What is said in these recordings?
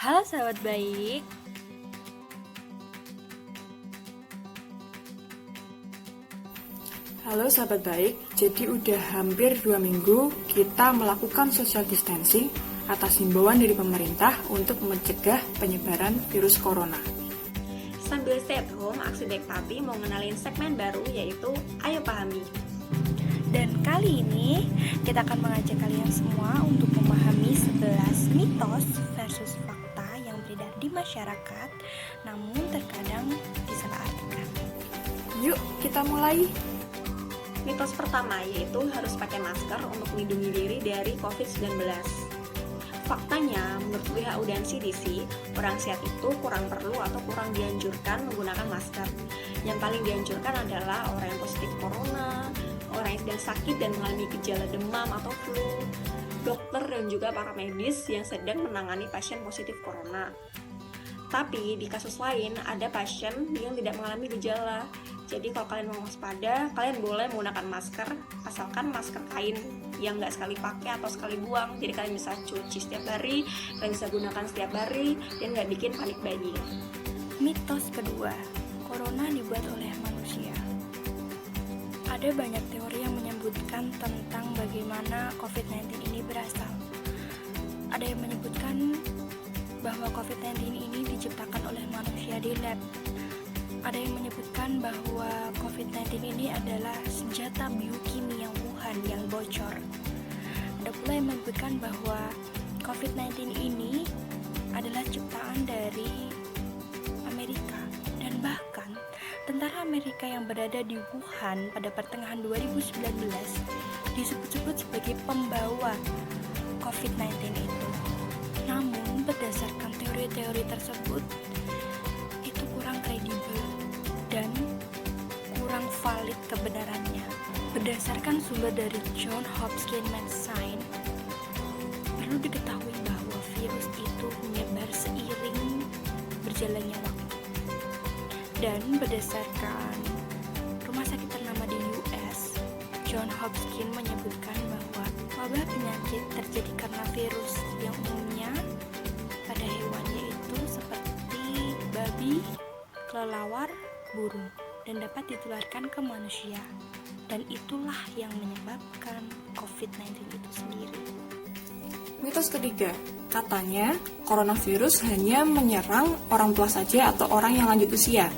Halo sahabat baik, Halo sahabat baik, jadi udah hampir 2 minggu kita melakukan social distancing atas himbauan dari pemerintah untuk mencegah penyebaran virus corona. Sambil stay at home, Aksi Baik Papi mau ngenalin segmen baru yaitu Ayo Pahami. dan kali ini kita akan mengajak kalian semua untuk memahami 11 mitos versus fakta yang beredar di masyarakat, namun terkadang disalahartikan. Yuk kita mulai. Mitos pertama yaitu harus pakai masker untuk melindungi diri dari COVID-19. Faktanya, menurut WHO dan CDC, orang sehat itu kurang perlu atau kurang dianjurkan menggunakan masker. Yang paling dianjurkan adalah orang yang positif corona, orang yang sedang sakit dan mengalami gejala demam atau flu, dokter dan juga para medis yang sedang menangani pasien positif corona. Tapi di kasus lain ada pasien yang tidak mengalami gejala. Jadi kalau kalian mau waspada, kalian boleh menggunakan masker, asalkan masker kain yang nggak sekali pakai atau sekali buang. Jadi kalian bisa cuci setiap hari, kalian bisa gunakan setiap hari, dan nggak bikin panik buying. Mitos kedua, corona dibuat oleh manusia. Ada banyak teori yang menyebutkan tentang bagaimana COVID-19 ini berasal. Ada yang menyebutkan bahwa COVID-19 ini diciptakan oleh manusia di lab. Ada yang menyebutkan bahwa COVID-19 ini adalah senjata biokimia Wuhan yang bocor. Ada pula yang menyebutkan bahwa COVID-19 ini adalah ciptaan dari Amerika. Dan bahkan tentara Amerika yang berada di Wuhan pada pertengahan 2019 disebut-sebut sebagai pembawa COVID-19 itu. Namun berdasarkan teori-teori tersebut itu kurang kredibel dan kurang valid kebenarannya. Berdasarkan sumber dari Johns Hopkins Medicine, perlu diketahui bahwa virus itu menyebar seiring berjalannya waktu. Dan berdasarkan rumah sakit ternama di US, Johns Hopkins menyebutkan bahwa wabah penyakit terjadi karena virus yang umumnya pada hewan, yaitu seperti babi, kelelawar, burung, dan dapat ditularkan ke manusia. Dan itulah yang menyebabkan COVID-19 itu sendiri. Mitos ketiga, katanya coronavirus hanya menyerang orang tua saja atau orang yang lanjut usia.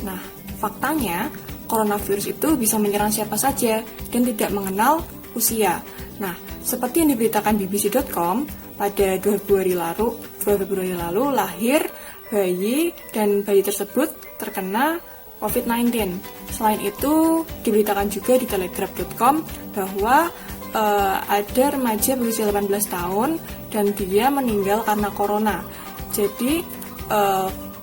Nah, faktanya coronavirus itu bisa menyerang siapa saja dan tidak mengenal usia. Nah, seperti yang diberitakan BBC.com, pada 2 Februari lalu lahir bayi dan bayi tersebut terkena COVID-19. Selain itu, diberitakan juga di telegraph.com bahwa ada remaja berusia 18 tahun dan dia meninggal karena corona. Jadi,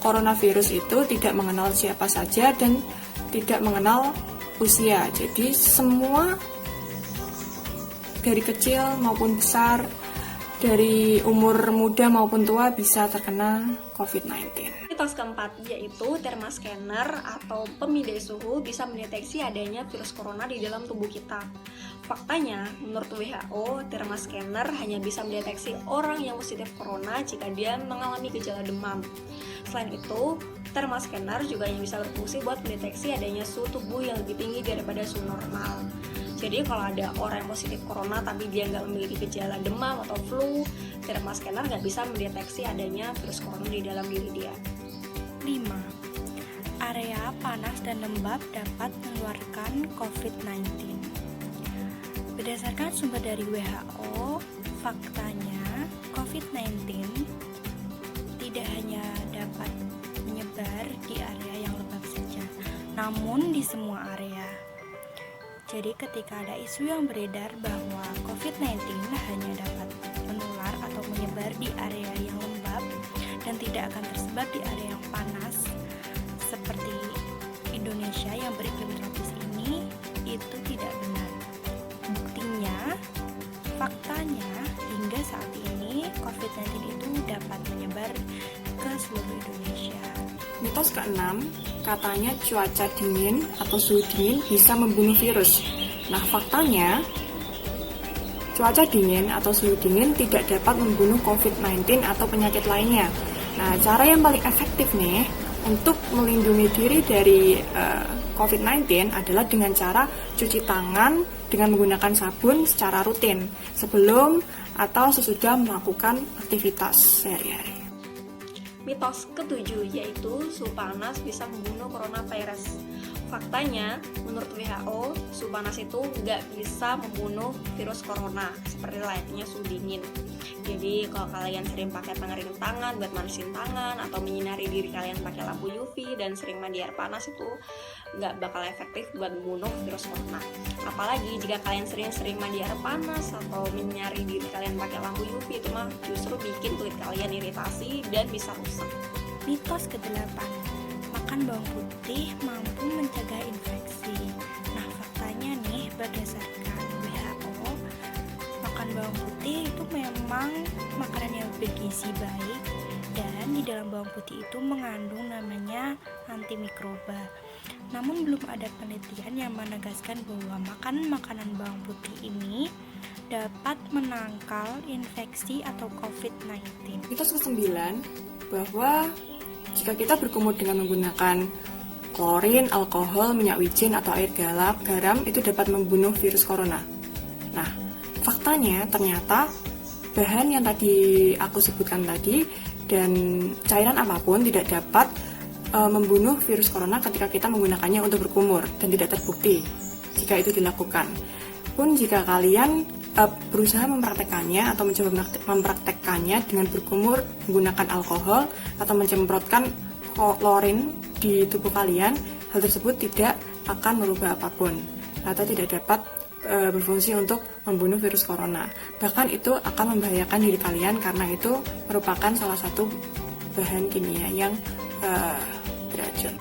coronavirus itu tidak mengenal siapa saja dan tidak mengenal usia. Jadi, semua dari kecil maupun besar, dari umur muda maupun tua bisa terkena COVID-19. Mitos keempat yaitu thermoscanner atau pemindai suhu bisa mendeteksi adanya virus corona di dalam tubuh kita. Faktanya, menurut WHO, thermoscanner hanya bisa mendeteksi orang yang positif corona jika dia mengalami gejala demam. Selain itu, thermoscanner juga yang bisa berfungsi buat mendeteksi adanya suhu tubuh yang lebih tinggi daripada suhu normal. Jadi kalau ada orang yang positif corona tapi dia nggak memiliki gejala demam atau flu, thermoscanner nggak bisa mendeteksi adanya virus corona di dalam diri dia. 5. Area panas dan lembab dapat mengeluarkan COVID-19. Berdasarkan sumber dari WHO, faktanya COVID-19 tidak hanya dapat menyebar di area yang lembab saja, namun di semua area. Jadi ketika ada isu yang beredar bahwa COVID-19 hanya dapat menular atau menyebar di area yang lembab dan tidak akan tersebar di area yang panas seperti Indonesia yang beriklim tropis ini, itu tidak benar. Buktinya, faktanya hingga saat ini COVID-19 itu dapat menyebar ke seluruh Indonesia. Mitos ke-6, katanya cuaca dingin atau suhu dingin bisa membunuh virus. Nah, faktanya cuaca dingin atau suhu dingin tidak dapat membunuh COVID-19 atau penyakit lainnya. Nah, cara yang paling efektif nih untuk melindungi diri dari COVID-19 adalah dengan cara cuci tangan dengan menggunakan sabun secara rutin sebelum atau sesudah melakukan aktivitas sehari-hari. Mitos ketujuh yaitu suhu panas bisa membunuh coronavirus. Faktanya, menurut WHO, suhu panas itu nggak bisa membunuh virus corona seperti layaknya suhu dingin. Jadi kalau kalian sering pakai pengering tangan buat manasin tangan atau menyinari diri kalian pakai lampu UV dan sering mandi air panas itu nggak bakal efektif buat membunuh virus corona. Apalagi jika kalian sering-sering mandi air panas atau menyinari diri kalian pakai lampu UV itu mah justru bikin kulit kalian iritasi dan bisa rusak. Mitos ke-8, makan bawang putih mampu mencegah infeksi. Nah, faktanya nih berdasarkan WHO, makan bawang putih itu memang makanan yang bergizi baik dan di dalam bawang putih itu mengandung namanya antimikroba. Namun belum ada penelitian yang menegaskan bahwa makan makanan bawang putih ini dapat menangkal infeksi atau COVID-19. Mitos ke-9 bahwa jika kita berkumur dengan menggunakan klorin, alkohol, minyak wijen, atau air garam itu dapat membunuh virus corona. Nah, faktanya ternyata bahan yang tadi aku sebutkan tadi dan cairan apapun tidak dapat membunuh virus corona ketika kita menggunakannya untuk berkumur dan tidak terbukti jika itu dilakukan. Pun jika kalian berusaha mempraktekannya atau mencoba mempraktekannya dengan berkumur menggunakan alkohol atau mencemprotkan klorin di tubuh kalian, hal tersebut tidak akan merubah apapun atau tidak dapat berfungsi untuk membunuh virus corona. Bahkan itu akan membahayakan diri kalian karena itu merupakan salah satu bahan kimia yang beracun.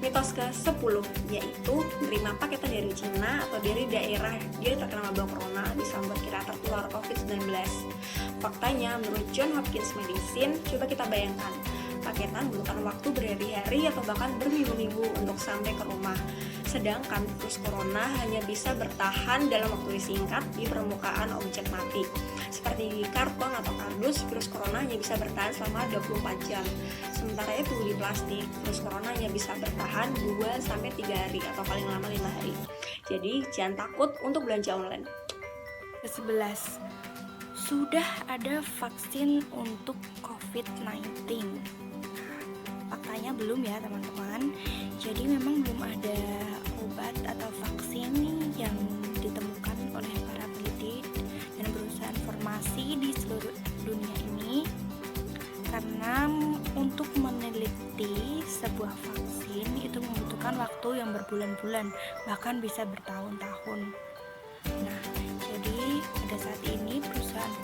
Mitos ke-10 yaitu menerima paketan dari Cina atau dari daerah dia terkena wabah corona bisa membuat kita tertular COVID-19. Faktanya, menurut Johns Hopkins Medicine, coba kita bayangkan, paketan membutuhkan waktu berhari-hari atau bahkan berminggu-minggu untuk sampai ke rumah. Sedangkan virus corona hanya bisa bertahan dalam waktu singkat di permukaan objek mati. Seperti di karton atau kardus, virus corona hanya bisa bertahan selama 24 jam. Sementara itu di plastik, virus corona hanya bisa bertahan 2-3 hari atau paling lama 5 hari. Jadi jangan takut untuk belanja online. Ke-11, sudah ada vaksin untuk COVID-19. Faktanya belum ya teman-teman. Jadi memang belum ada obat atau vaksin yang ditemukan oleh para peneliti dan perusahaan farmasi di seluruh dunia ini. Karena untuk meneliti sebuah vaksin itu membutuhkan waktu yang berbulan-bulan, bahkan bisa bertahun-tahun. Nah, jadi pada saat ini perusahaan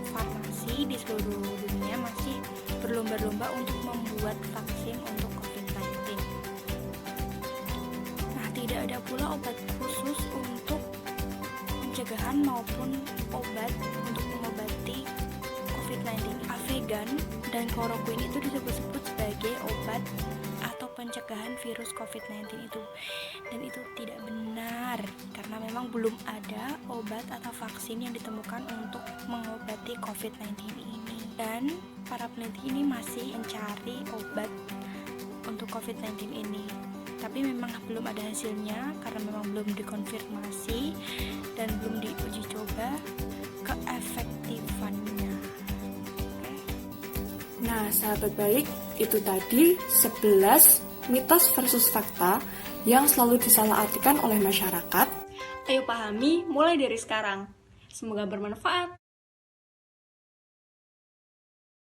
farmasi di seluruh dunia masih berlomba-lomba untuk membuat vaksin untuk COVID-19. Nah, tidak ada pula obat khusus untuk pencegahan maupun obat untuk mengobati COVID-19. Avegan dan chloroquine itu disebut-sebut sebagai obat atau pencegahan virus COVID-19 itu. Dan itu tidak benar karena memang belum ada obat atau vaksin yang ditemukan untuk mengobati COVID-19 ini. Dan para peneliti ini masih mencari obat untuk COVID-19 ini. Tapi memang belum ada hasilnya karena memang belum dikonfirmasi dan belum diuji coba keefektifannya. Nah, sahabat baik, itu tadi 11 mitos versus fakta yang selalu disalahartikan oleh masyarakat. Ayo pahami mulai dari sekarang. Semoga bermanfaat.